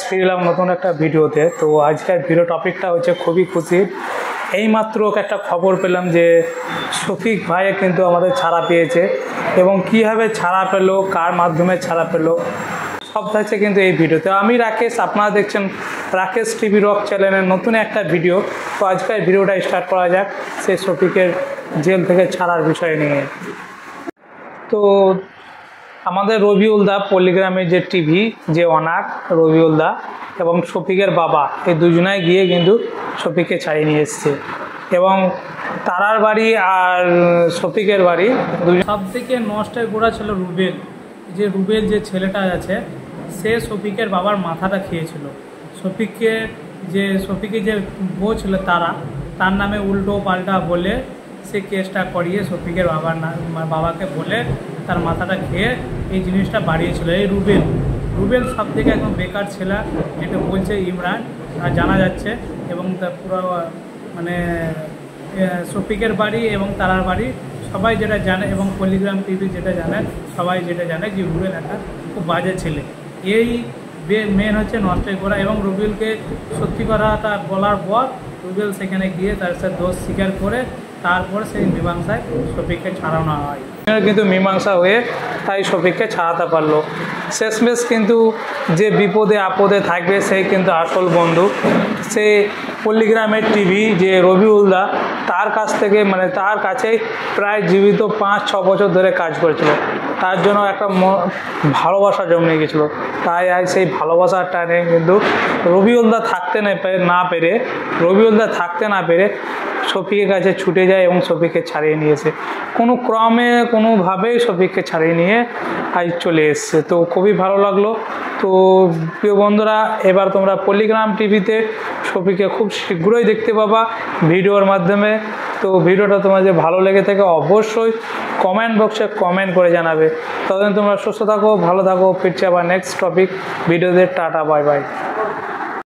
ফিরলাম নতুন একটা ভিডিওতে। তো আজকের ভিডিও টপিকটা হচ্ছে খুবই খুশির। এইমাত্র একটা খবর পেলাম যে শফিক ভাই কিন্তু আমাদের ছাড়া পেয়েছে, এবং কীভাবে ছাড়া পেলো, কার মাধ্যমে ছাড়া পেলো, সব থাকছে কিন্তু এই ভিডিওতে। আমি রাকেশ, আপনারা দেখছেন রাকেশ টিভি রক চ্যানেলের নতুন একটা ভিডিও। তো আজকের ভিডিওটা স্টার্ট করা যাক সেই শফিকের জেল থেকে ছাড়ার বিষয় নিয়ে। তো আমাদের রবিউল দা, পল্লীগ্রামের যে টিভি যে অনার রবিউল দা এবং শফিকের বাবা, এই দুজনায় গিয়ে কিন্তু শফিককে ছাড়িয়ে নিয়ে এসছে। এবং তারার বাড়ি আর শফিকের বাড়ি সব থেকে নষ্টের গোড়া ছিল রুবেল। যে রুবেল যে ছেলেটা আছে, সে শফিকের বাবার মাথাটা খেয়েছিল। শফিকের যে বউ ছিল তার নামে উল্টো পাল্টা বলে সে কেসটা করিয়ে শফিকের বাবাকে বলে তার মাথাটা খেয়ে এই জিনিসটা বাড়িয়েছিল এই রুবেল সব থেকে একদম বেকার ছেলে, যেটা বলছে ইমরান আর জানা যাচ্ছে। এবং তার পুরো মানে শফিকের বাড়ি এবং তারার বাড়ি সবাই যেটা জানে, এবং পল্লীগ্রাম টিভি যেটা জানে, সবাই যেটা জানে যে রুবেল একটা খুব বাজে ছেলে। এই মেন হচ্ছে নষ্টের গোড়া। এবং রুবেলকে সত্যি কথাটা বলার পর রুবেল সেখানে গিয়ে তার সাথে দোষ স্বীকার করে তারপর সেই মীমাংসায় শফিককে ছাড়ানো হয়। কিন্তু মীমাংসা হয়ে তাই শফিককে ছাড়াতে পারলো। শেষমেশ কিন্তু যে বিপদে আপদে থাকবে সেই কিন্তু আসল বন্ধু। সে পল্লীগ্রামের টিভি যে রবিউল দা, তার কাছ থেকে তার কাছেই প্রায় জীবিত 5-6 বছর ধরে কাজ করেছিল। তার জন্য একটা ভালোবাসা জমে গেছিলো। তাই আজ সেই ভালোবাসার টানে কিন্তু রবিউল দা থাকতে না পেরে শফিকের কাছে ছুটে যায় এবং শফিককে ছাড়িয়ে নিয়েছে। কোনোভাবেই শফিককে ছাড়িয়ে নিয়ে আজ চলে এসছে। তো খুবই ভালো লাগলো। তো প্রিয় বন্ধুরা, এবার তোমরা পল্লীগ্রাম টিভিতে শফিককে খুব শীঘ্রই দেখতে পাবা ভিডিওর মাধ্যমে। তো ভিডিওটা তোমার যে ভালো লেগে থাকে অবশ্যই কমেন্ট বক্সে কমেন্ট করে জানাবে। ততদিন তোমরা সুস্থ থাকো, ভালো থাকো। ফিরছে আবার নেক্সট টপিক ভিডিওতে। Tata, bye bye.